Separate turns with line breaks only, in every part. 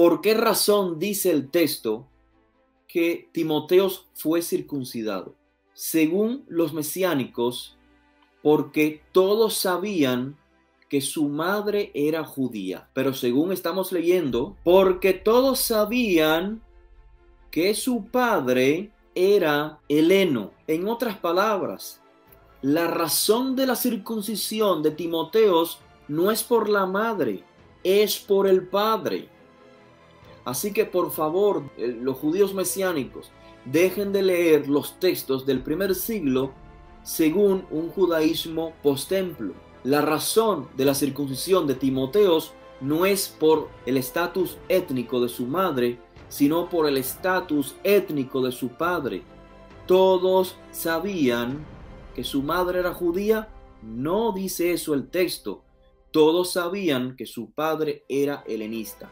¿Por qué razón dice el texto que Timoteos fue circuncidado? Según los mesiánicos, porque todos sabían que su madre era judía. Pero según estamos leyendo, porque todos sabían que su padre era heleno. En otras palabras, la razón de la circuncisión de Timoteos no es por la madre, es por el padre. Así que por favor, los judíos mesiánicos, dejen de leer los textos del primer siglo según un judaísmo posttemplo. La razón de la circuncisión de Timoteos no es por el estatus étnico de su madre, sino por el estatus étnico de su padre. Todos sabían que su madre era judía. No dice eso el texto. Todos sabían que su padre era helenista.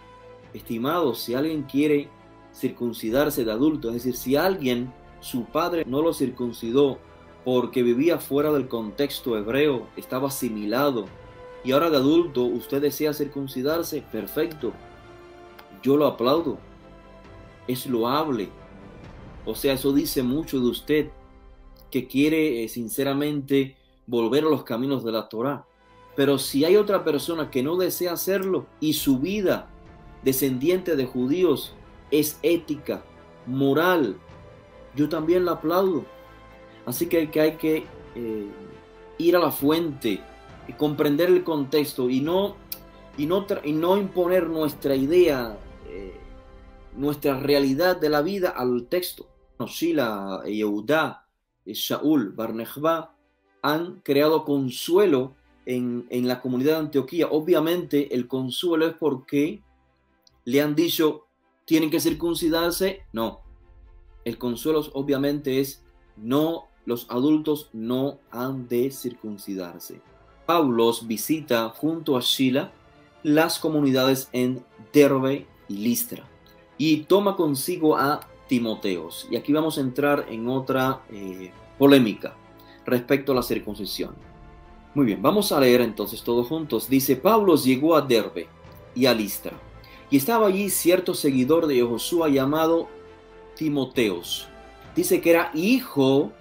Estimados, si alguien quiere circuncidarse de adulto, es decir, si alguien, su padre no lo circuncidó porque vivía fuera del contexto hebreo, estaba asimilado, y ahora de adulto usted desea circuncidarse, perfecto, yo lo aplaudo, es loable. O sea, eso dice mucho de usted, que quiere sinceramente volver a los caminos de la Torá. Pero si hay otra persona que no desea hacerlo y su vida descendiente de judíos es ética, moral, yo también la aplaudo. Así que hay que ir a la fuente, comprender el contexto y no imponer nuestra idea, nuestra realidad de la vida al texto. Shila, Yehudá, Shaul, Bar-Nechva han creado consuelo en la comunidad de Antioquía. Obviamente el consuelo es porque le han dicho, ¿tienen que circuncidarse? No. El consuelo obviamente es, no, los adultos no han de circuncidarse. Pablo visita junto a Shila las comunidades en Derbe y Listra y toma consigo a Timoteos. Y aquí vamos a entrar en otra polémica respecto a la circuncisión. Muy bien, vamos a leer entonces todos juntos. Dice, Pablo llegó a Derbe y a Listra, y estaba allí cierto seguidor de Josué llamado Timoteos. Dice que era hijo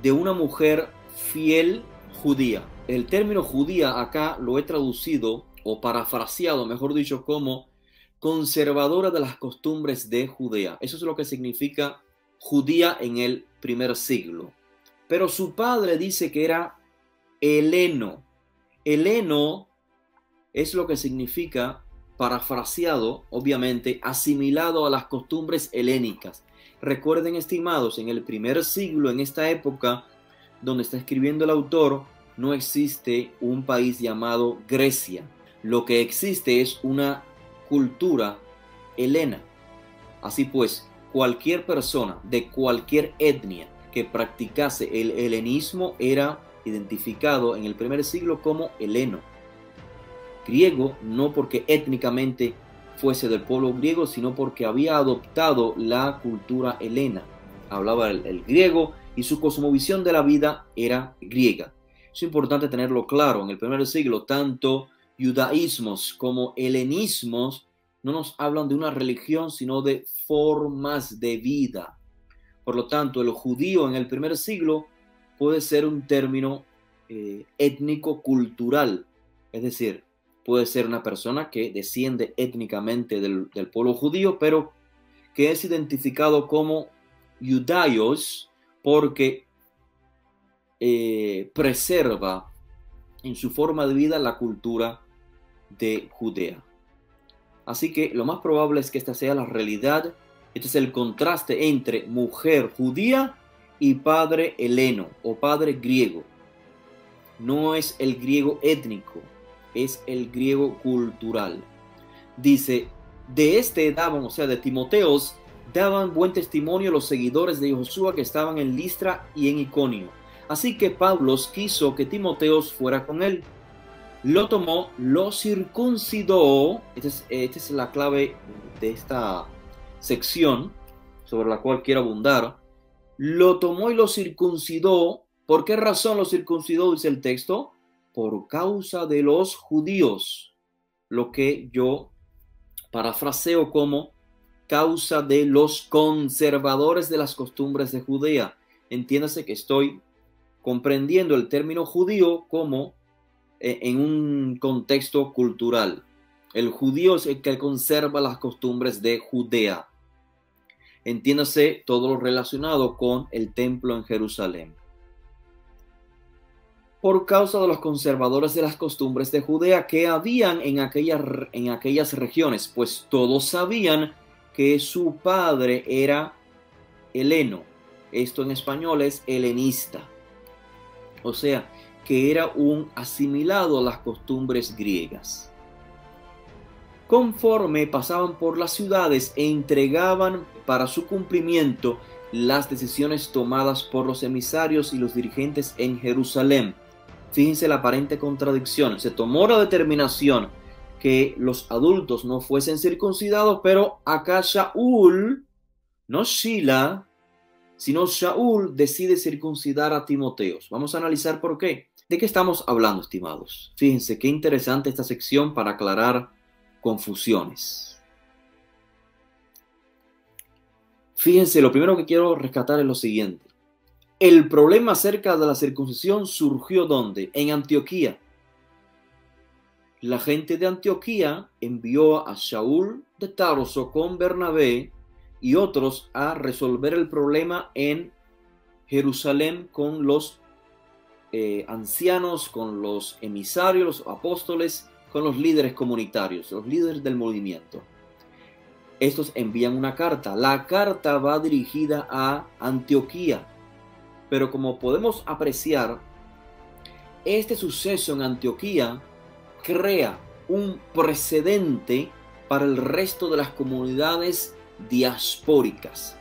de una mujer fiel judía. El término judía acá lo he traducido o parafraseado, mejor dicho, como conservadora de las costumbres de Judea. Eso es lo que significa judía en el primer siglo. Pero su padre dice que era heleno. Heleno es lo que significa, parafraseado, obviamente, asimilado a las costumbres helénicas. Recuerden, estimados, en el primer siglo, en esta época donde está escribiendo el autor, no existe un país llamado Grecia. Lo que existe es una cultura helena. Así pues, cualquier persona de cualquier etnia que practicase el helenismo era identificado en el primer siglo como heleno. Griego, no porque étnicamente fuese del pueblo griego, sino porque había adoptado la cultura helena. Hablaba el griego y su cosmovisión de la vida era griega. Es importante tenerlo claro. En el primer siglo, tanto judaísmos como helenismos no nos hablan de una religión, sino de formas de vida. Por lo tanto, el judío en el primer siglo puede ser un término étnico-cultural, es decir, puede ser una persona que desciende étnicamente del pueblo judío, pero que es identificado como judaios porque preserva en su forma de vida la cultura de Judea. Así que lo más probable es que esta sea la realidad. Este es el contraste entre mujer judía y padre heleno o padre griego. No es el griego étnico, es el griego cultural. Dice, de este daban, o sea, de Timoteos, daban buen testimonio los seguidores de Josué que estaban en Listra y en Iconio. Así que Pablo quiso que Timoteos fuera con él. Lo tomó, lo circuncidó. Esta es la clave de esta sección sobre la cual quiero abundar. Lo tomó y lo circuncidó. ¿Por qué razón lo circuncidó? Dice el texto. Por causa de los judíos. Lo que yo Parafraseo como causa de los conservadores de las costumbres de Judea. Entiéndase que estoy comprendiendo el término judío como en un contexto cultural. El judío es el que conserva las costumbres de Judea. Entiéndase todo lo relacionado con el templo en Jerusalén. Por causa de los conservadores de las costumbres de Judea que habían en aquellas regiones, pues todos sabían que su padre era heleno. Esto en español es helenista. O sea, que era un asimilado a las costumbres griegas. Conforme pasaban por las ciudades e entregaban para su cumplimiento las decisiones tomadas por los emisarios y los dirigentes en Jerusalén. Fíjense la aparente contradicción. Se tomó la determinación que los adultos no fuesen circuncidados, pero acá Shaul, no Shila, sino Shaul decide circuncidar a Timoteo. Vamos a analizar por qué. ¿De qué estamos hablando, estimados? Fíjense qué interesante esta sección para aclarar confusiones. Fíjense, lo primero que quiero rescatar es lo siguiente. El problema acerca de la circuncisión surgió ¿dónde? En Antioquía. La gente de Antioquía envió a Shaul de Tarso con Bernabé y otros a resolver el problema en Jerusalén con los ancianos, con los emisarios, los apóstoles, con los líderes comunitarios, los líderes del movimiento. Estos envían una carta. La carta va dirigida a Antioquía. Pero como podemos apreciar, este suceso en Antioquía crea un precedente para el resto de las comunidades diaspóricas,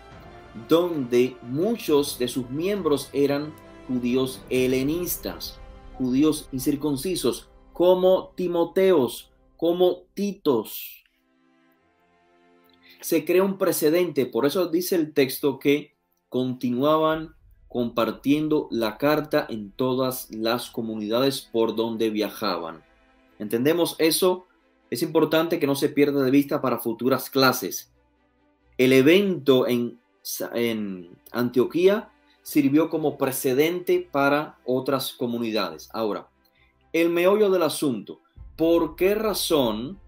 donde muchos de sus miembros eran judíos helenistas, judíos incircuncisos, como Timoteos, como Titos. Se crea un precedente, por eso dice el texto que continuaban compartiendo la carta en todas las comunidades por donde viajaban. ¿Entendemos eso? Es importante que no se pierda de vista para futuras clases. El evento en Antioquía sirvió como precedente para otras comunidades. Ahora, el meollo del asunto. ¿Por qué razón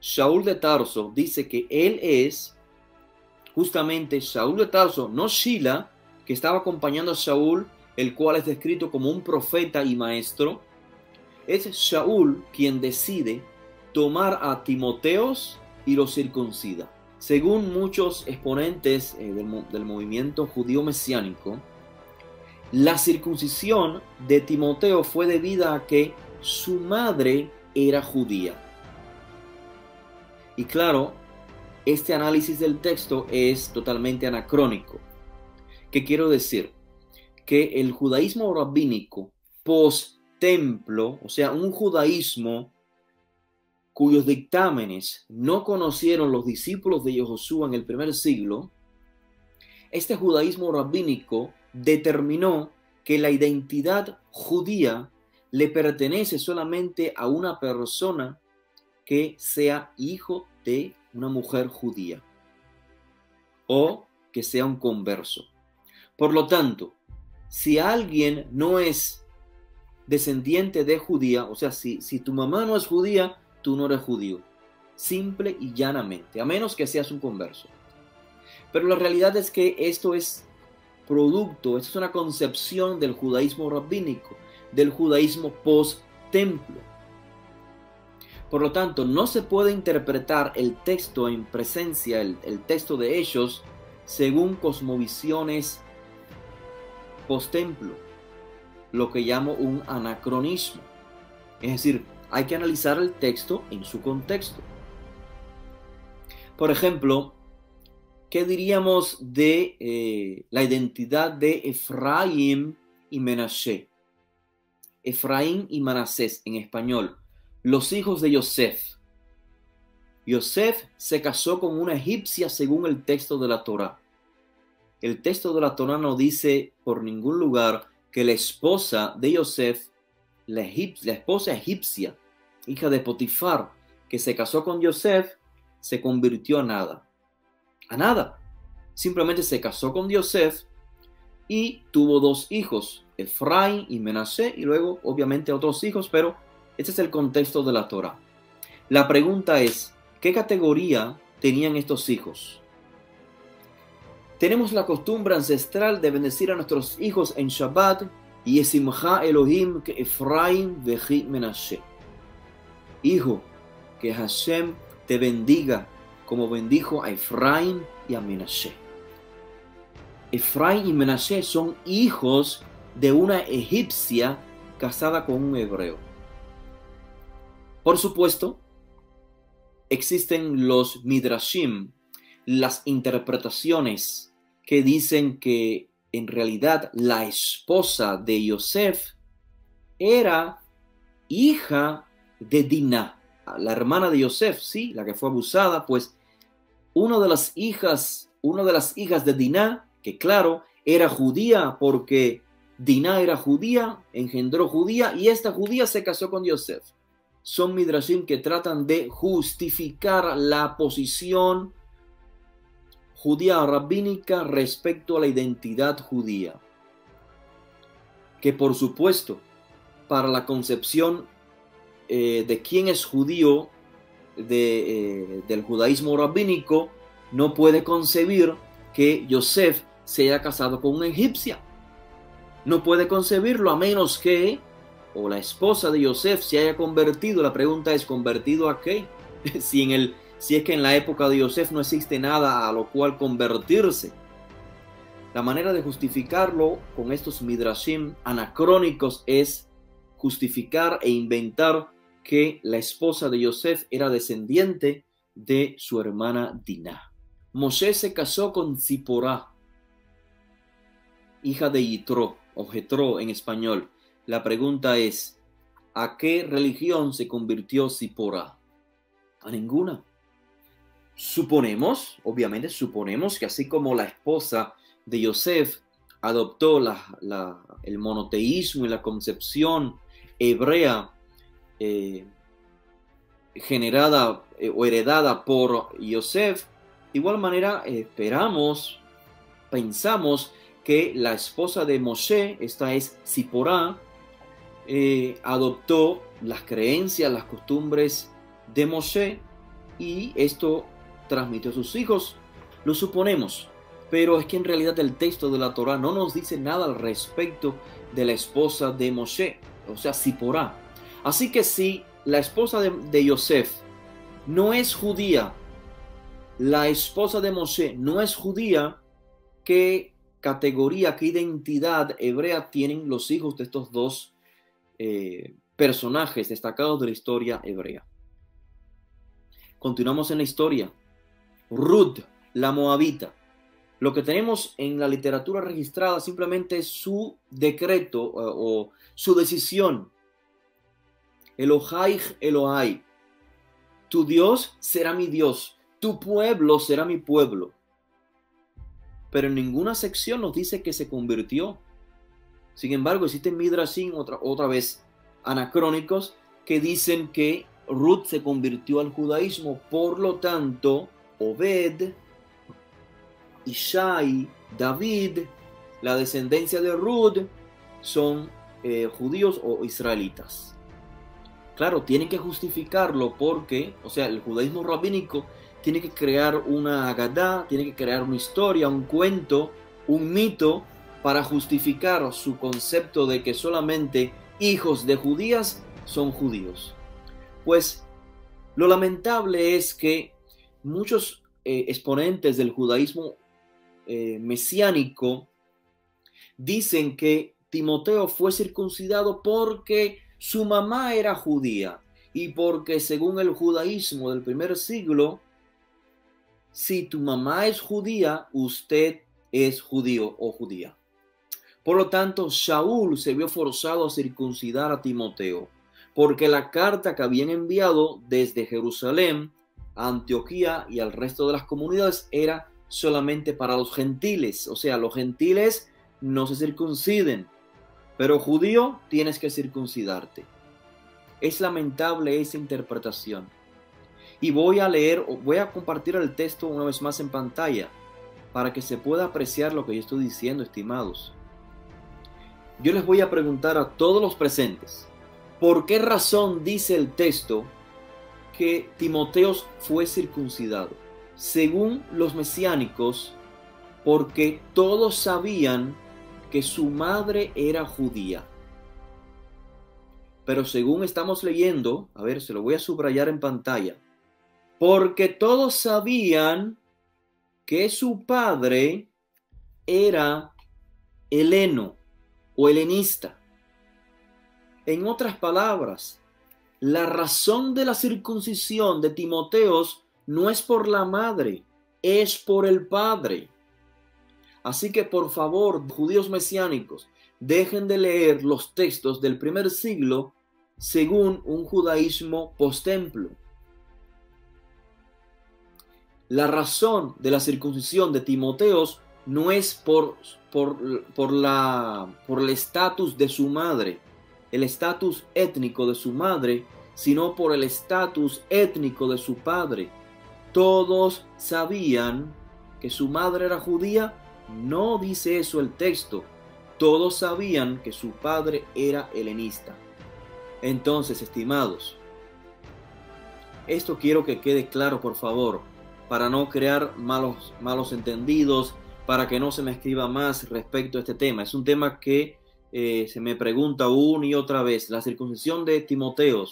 Shaul de Tarso dice que él es justamente Shaul de Tarso, no Shila, que estaba acompañando a Shaul, el cual es descrito como un profeta y maestro? Es Shaul quien decide tomar a Timoteos y lo circuncida. Según muchos exponentes del movimiento judío mesiánico, la circuncisión de Timoteo fue debida a que su madre era judía. Y claro, este análisis del texto es totalmente anacrónico. ¿Qué quiero decir? Que el judaísmo rabínico post-templo, o sea, un judaísmo cuyos dictámenes no conocieron los discípulos de Yehoshua en el primer siglo, este judaísmo rabínico determinó que la identidad judía le pertenece solamente a una persona que sea hijo de una mujer judía o que sea un converso. Por lo tanto, si alguien no es descendiente de judía, o sea, si tu mamá no es judía, tú no eres judío. Simple y llanamente, a menos que seas un converso. Pero la realidad es que esto es esto es una concepción del judaísmo rabínico, del judaísmo post-templo. Por lo tanto, no se puede interpretar el texto en presencia, el texto de Hechos, según cosmovisiones post-templo, lo que llamo un anacronismo. Es decir, hay que analizar el texto en su contexto. Por ejemplo, ¿qué diríamos de la identidad de Efraín y Menashe? Efraín y Manasés en español, los hijos de Yosef. Yosef se casó con una egipcia según el texto de la Torá. El texto de la Torá no dice por ningún lugar que la esposa de Yosef, la esposa egipcia, hija de Potifar, que se casó con Yosef se convirtió a nada. A nada. Simplemente se casó con Yosef y tuvo 2 hijos, Efraín y Menashe, y luego obviamente otros hijos, pero este es el contexto de la Torá. La pregunta es, ¿qué categoría tenían estos hijos? Tenemos la costumbre ancestral de bendecir a nuestros hijos en Shabbat, y Yesimcha Elohim que Efraín veji Menashe. Hijo, que Hashem te bendiga como bendijo a Efraín y a Menashe. Efraín y Menashe son hijos de una egipcia casada con un hebreo. Por supuesto, existen los midrashim, las interpretaciones que dicen que en realidad la esposa de Yosef era hija de Dinah, la hermana de Yosef, sí, la que fue abusada. Pues una de las hijas de Dinah, que claro, era judía porque Dinah era judía, engendró judía, y esta judía se casó con Yosef. Son midrashim que tratan de justificar la posición judía rabínica respecto a la identidad judía. Que por supuesto, para la concepción de quién es judío del judaísmo rabínico, no puede concebir que Yosef se haya casado con una egipcia. No puede concebirlo a menos que o la esposa de Yosef se haya convertido. La pregunta es, ¿convertido a qué? Si es que en la época de Yosef no existe nada a lo cual convertirse. La manera de justificarlo con estos midrashim anacrónicos es justificar e inventar que la esposa de Yosef era descendiente de su hermana Dinah. Moshe se casó con Ziporá, hija de Yitro, o Jetro en español. La pregunta es, ¿a qué religión se convirtió Ziporá? A ninguna. Obviamente suponemos que así como la esposa de Yosef adoptó el monoteísmo y la concepción hebrea generada o heredada por Yosef, de igual manera pensamos que la esposa de Moshe, esta es Ziporá, adoptó las creencias, las costumbres de Moshe, y esto transmitió a sus hijos. Lo suponemos, pero es que en realidad el texto de la Torá no nos dice nada al respecto de la esposa de Moshe, o sea, Ziporá. Así que si la esposa de Yosef no es judía, la esposa de Moshe no es judía, ¿qué categoría, qué identidad hebrea tienen los hijos de estos 2 personajes destacados de la historia hebrea? Continuamos en la historia. Ruth, la moabita. Lo que tenemos en la literatura registrada simplemente es su decreto o su decisión. Elohai, Elohai. Tu Dios será mi Dios, tu pueblo será mi pueblo. Pero en ninguna sección nos dice que se convirtió. Sin embargo, existen midrashim otra vez anacrónicos que dicen que Ruth se convirtió al judaísmo. Por lo tanto, Obed, Ishai, David, la descendencia de Ruth, son judíos o israelitas. Claro, tienen que justificarlo porque, o sea, el judaísmo rabínico tiene que crear una agadá, tiene que crear una historia, un cuento, un mito para justificar su concepto de que solamente hijos de judías son judíos. Pues lo lamentable es que muchos exponentes del judaísmo mesiánico dicen que Timoteo fue circuncidado porque su mamá era judía y porque según el judaísmo del primer siglo, si tu mamá es judía, usted es judío o judía. Por lo tanto, Shaul se vio forzado a circuncidar a Timoteo, porque la carta que habían enviado desde Jerusalén a Antioquía y al resto de las comunidades era solamente para los gentiles. O sea, los gentiles no se circunciden, pero judío tienes que circuncidarte. Es lamentable esa interpretación. Y voy a compartir el texto una vez más en pantalla para que se pueda apreciar lo que yo estoy diciendo, estimados. Yo les voy a preguntar a todos los presentes, ¿por qué razón dice el texto que Timoteo fue circuncidado? Según los mesiánicos, porque todos sabían que su madre era judía. Pero según estamos leyendo, a ver, se lo voy a subrayar en pantalla, porque todos sabían que su padre era heleno o helenista. En otras palabras, la razón de la circuncisión de Timoteo no es por la madre, es por el padre. Así que por favor, judíos mesiánicos, dejen de leer los textos del primer siglo según un judaísmo posttemplo. La razón de la circuncisión de Timoteo no es por el estatus de su madre, el estatus étnico de su madre, sino por el estatus étnico de su padre. Todos sabían que su madre era judía. No dice eso el texto. Todos sabían que su padre era helenista. Entonces, estimados, esto quiero que quede claro, por favor, para no crear malos entendidos, para que no se me escriba más respecto a este tema. Es un tema que se me pregunta una y otra vez. La circuncisión de Timoteo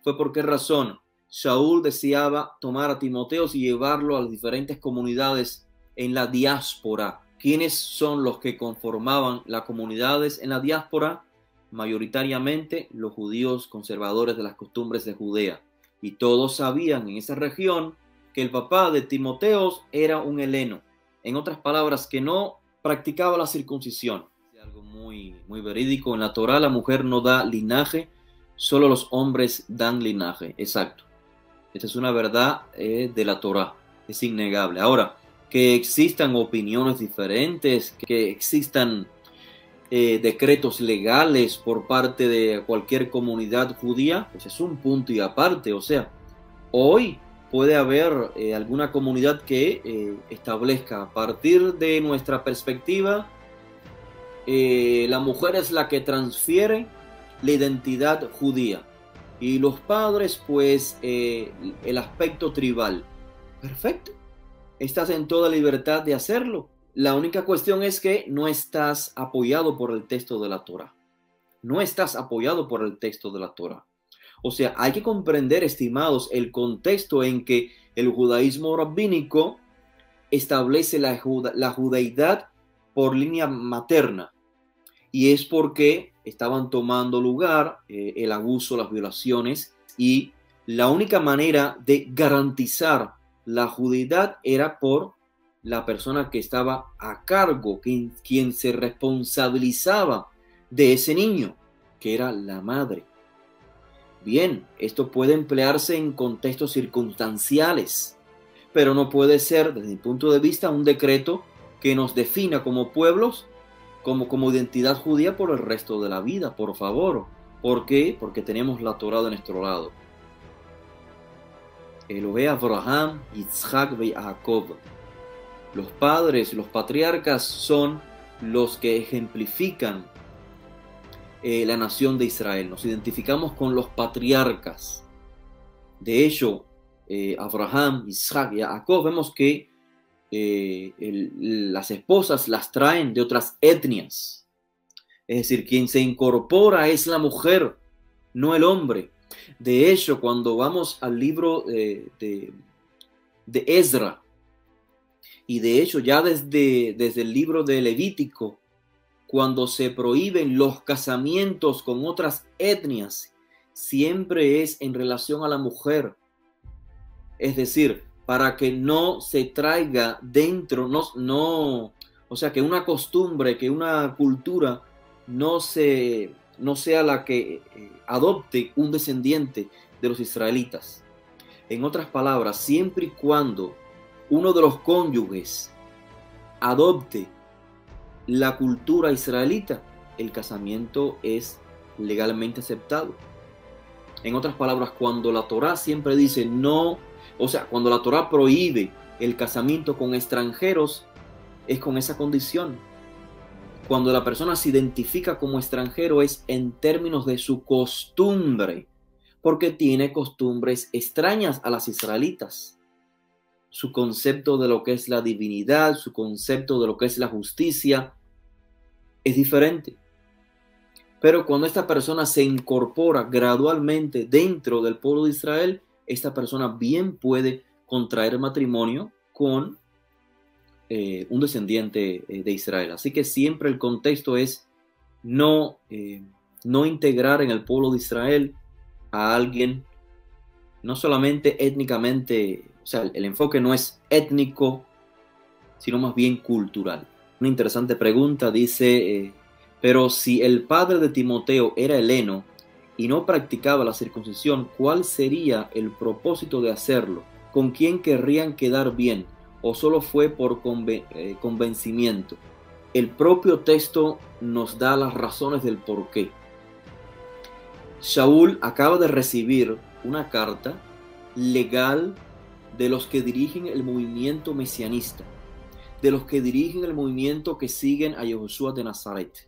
fue por qué razón. Saúl deseaba tomar a Timoteo y llevarlo a las diferentes comunidades en la diáspora. ¿Quiénes son los que conformaban las comunidades en la diáspora? Mayoritariamente los judíos conservadores de las costumbres de Judea. Y todos sabían en esa región que el papá de Timoteo era un heleno. En otras palabras, que no practicaba la circuncisión. Es algo muy verídico. En la Torá la mujer no da linaje, solo los hombres dan linaje. Exacto. Esta es una verdad de la Torá. Es innegable. Ahora, que existan opiniones diferentes, que existan decretos legales por parte de cualquier comunidad judía, pues es un punto y aparte. O sea, hoy puede haber alguna comunidad que establezca, a partir de nuestra perspectiva, la mujer es la que transfiere la identidad judía y los padres, pues, el aspecto tribal. Perfecto. Estás en toda libertad de hacerlo. La única cuestión es que no estás apoyado por el texto de la Torá. No estás apoyado por el texto de la Torá. O sea, hay que comprender, estimados, el contexto en que el judaísmo rabínico establece la judaidad por línea materna. Y es porque estaban tomando lugar el abuso, las violaciones, y la única manera de garantizar la judaidad era por la persona que estaba a cargo, quien se responsabilizaba de ese niño, que era la madre. Bien, esto puede emplearse en contextos circunstanciales, pero no puede ser, desde mi punto de vista, un decreto que nos defina como pueblos, como identidad judía por el resto de la vida, por favor. ¿Por qué? Porque tenemos la Torá de nuestro lado. Elohé Abraham, Yitzhak y Jacob. Los padres, los patriarcas son los que ejemplifican la nación de Israel. Nos identificamos con los patriarcas. De hecho, Abraham, Isaac y Jacob, vemos que las esposas las traen de otras etnias. Es decir, quien se incorpora es la mujer, no el hombre. De hecho, cuando vamos al libro de Ezra, y de hecho ya desde el libro de Levítico, cuando se prohíben los casamientos con otras etnias, siempre es en relación a la mujer. Es decir, para que no se traiga dentro, o sea, que una costumbre, que una cultura no sea la que adopte un descendiente de los israelitas. En otras palabras, siempre y cuando uno de los cónyuges adopte la cultura israelita, el casamiento es legalmente aceptado. En otras palabras, cuando la Torá siempre dice no O sea, cuando la Torá prohíbe el casamiento con extranjeros, es con esa condición. Cuando la persona se identifica como extranjero es en términos de su costumbre, porque tiene costumbres extrañas a las israelitas. Su concepto de lo que es la divinidad, su concepto de lo que es la justicia, es diferente. Pero cuando esta persona se incorpora gradualmente dentro del pueblo de Israel, esta persona bien puede contraer matrimonio con un descendiente de Israel. Así que siempre el contexto es no integrar en el pueblo de Israel a alguien, no solamente étnicamente, o sea, el enfoque no es étnico, sino más bien cultural. Una interesante pregunta dice, pero si el padre de Timoteo era heleno y no practicaba la circuncisión, ¿cuál sería el propósito de hacerlo? ¿Con quién querrían quedar bien? ¿O solo fue por convencimiento? El propio texto nos da las razones del por qué. Shaul acaba de recibir una carta legal de los que dirigen el movimiento mesianista, de los que dirigen el movimiento que siguen a Yehoshua de Nazaret.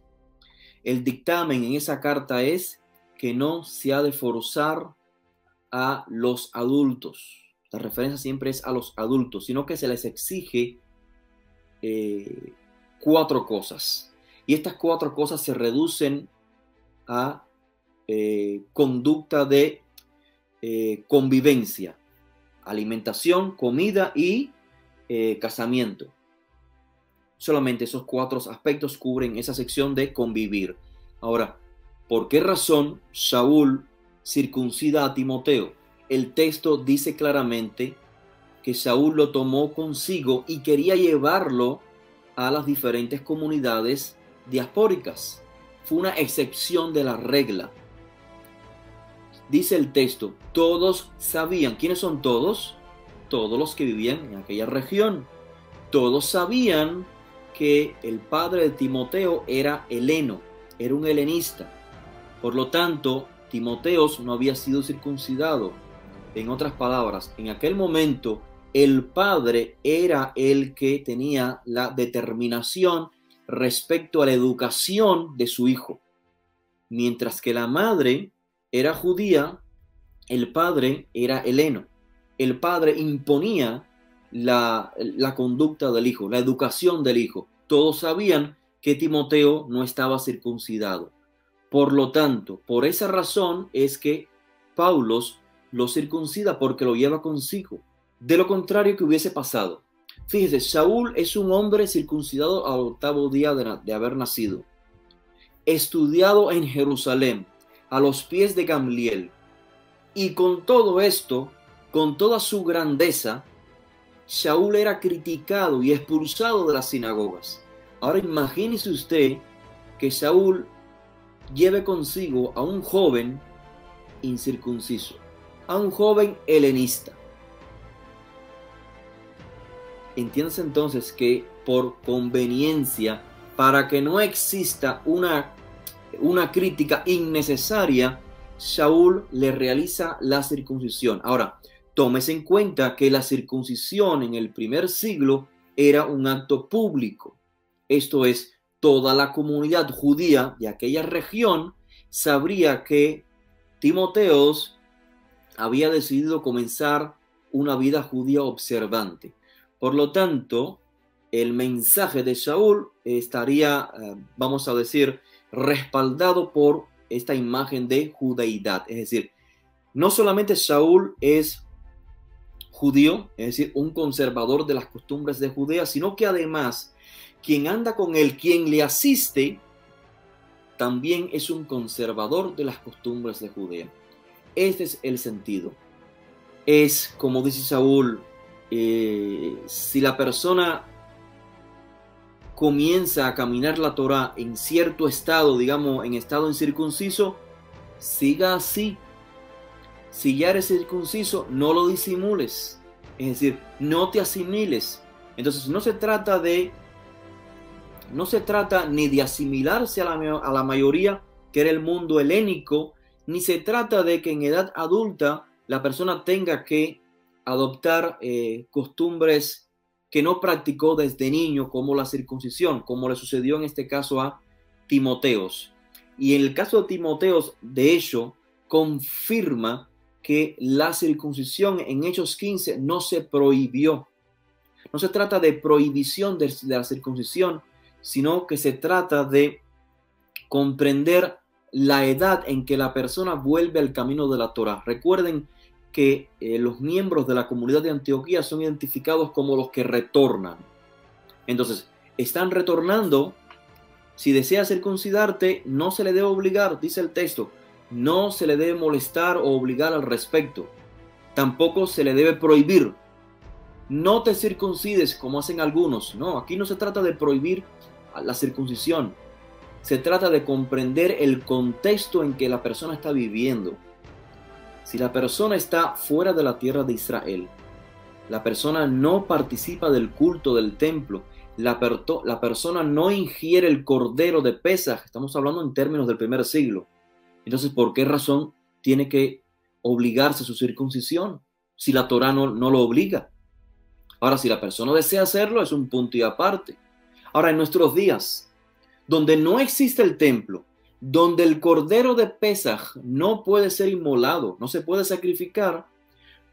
El dictamen en esa carta es que no se ha de forzar a los adultos. La referencia siempre es a los adultos, sino que se les exige 4 cosas. Y estas 4 cosas se reducen a conducta de convivencia, alimentación, comida y casamiento. Solamente esos 4 aspectos cubren esa sección de convivir. Ahora, ¿por qué razón Shaul circuncida a Timoteo? El texto dice claramente que Shaul lo tomó consigo y quería llevarlo a las diferentes comunidades diaspóricas. Fue una excepción de la regla. Dice el texto, todos sabían. ¿Quiénes son todos? Todos los que vivían en aquella región. Todos sabían que el padre de Timoteo era heleno, era un helenista. Por lo tanto, Timoteo no había sido circuncidado. En otras palabras, en aquel momento, el padre era el que tenía la determinación respecto a la educación de su hijo. Mientras que la madre era judía, el padre era heleno. El padre imponía la conducta del hijo, la educación del hijo. Todos sabían que Timoteo no estaba circuncidado. Por lo tanto, por esa razón es que Paulos lo circuncida, porque lo lleva consigo. De lo contrario, ¿qué hubiese pasado? Fíjese, Saúl es un hombre circuncidado al 8º día de haber nacido, estudiado en Jerusalén, a los pies de Gamliel. Y con todo esto, con toda su grandeza, Saúl era criticado y expulsado de las sinagogas. Ahora imagínese usted que Saúl lleve consigo a un joven incircunciso, a un joven helenista. Entiéndase entonces que por conveniencia, para que no exista una crítica innecesaria, Saúl le realiza la circuncisión. Ahora, tómese en cuenta que la circuncisión en el primer siglo era un acto público. Esto es, toda la comunidad judía de aquella región sabría que Timoteo había decidido comenzar una vida judía observante. Por lo tanto, el mensaje de Saúl estaría, vamos a decir, respaldado por esta imagen de judeidad. Es decir, no solamente Saúl es judío, es decir, un conservador de las costumbres de Judea, sino que además quien anda con él, quien le asiste, también es un conservador de las costumbres de Judea. Este es el sentido. Es, como dice Saúl, si la persona comienza a caminar la Torá en cierto estado, digamos, en estado incircunciso, siga así. Si ya eres circunciso, no lo disimules. Es decir, no te asimiles. Entonces no se trata ni de asimilarse a la mayoría, que era el mundo helénico, ni se trata de que en edad adulta la persona tenga que adoptar costumbres que no practicó desde niño, como la circuncisión, como le sucedió en este caso a Timoteos. Y en el caso de Timoteos, de hecho, confirma que la circuncisión en Hechos 15 no se prohibió. No se trata de prohibición de la circuncisión, sino que se trata de comprender la edad en que la persona vuelve al camino de la Torá. Recuerden que los miembros de la comunidad de Antioquía son identificados como los que retornan. Entonces, están retornando. Si desea circuncidarte, no se le debe obligar, dice el texto. No se le debe molestar o obligar al respecto. Tampoco se le debe prohibir. No te circuncides como hacen algunos. No, aquí no se trata de prohibir la circuncisión. Se trata de comprender el contexto en que la persona está viviendo. Si la persona está fuera de la tierra de Israel, la persona no participa del culto del templo, la persona no ingiere el cordero de Pesaj, estamos hablando en términos del primer siglo. Entonces, ¿por qué razón tiene que obligarse a su circuncisión si la Torá no lo obliga? Ahora, si la persona desea hacerlo, es un punto y aparte. Ahora, en nuestros días, donde no existe el templo, donde el cordero de Pesaj no puede ser inmolado, no se puede sacrificar,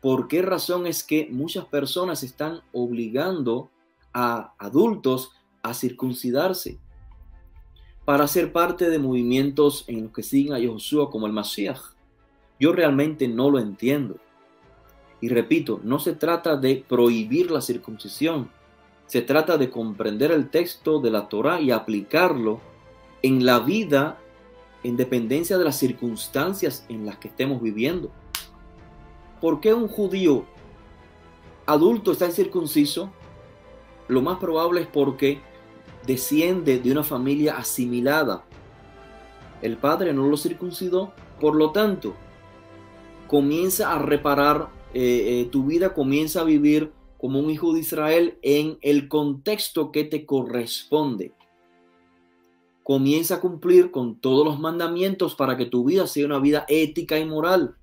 ¿por qué razón es que muchas personas están obligando a adultos a circuncidarse para ser parte de movimientos en los que siguen a Yahushua como el Mashiach? Yo realmente no lo entiendo. Y repito, no se trata de prohibir la circuncisión, se trata de comprender el texto de la Torá y aplicarlo en la vida en dependencia de las circunstancias en las que estemos viviendo. ¿Por qué un judío adulto está incircunciso? Lo más probable es porque desciende de una familia asimilada. El padre no lo circuncidó, por lo tanto, comienza a reparar tu vida, comienza a vivir como un hijo de Israel en el contexto que te corresponde. Comienza a cumplir con todos los mandamientos para que tu vida sea una vida ética y moral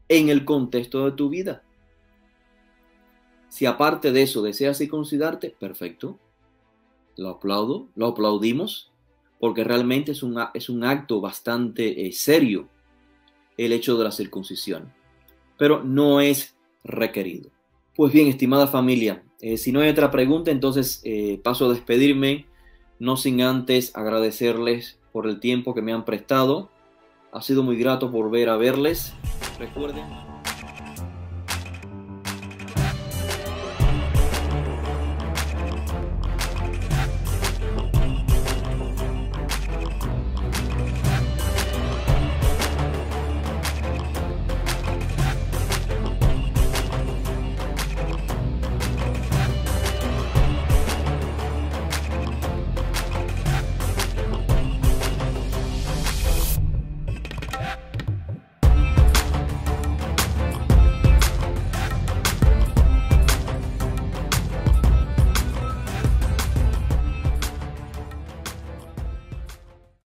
en el contexto de tu vida. Si aparte de eso deseas circuncidarte, perfecto. Lo aplaudo, lo aplaudimos, porque realmente es un acto bastante serio el hecho de la circuncisión. Pero no es requerido. Pues bien, estimada familia, si no hay otra pregunta, entonces paso a despedirme, no sin antes agradecerles por el tiempo que me han prestado. Ha sido muy grato volver a verles. Recuerden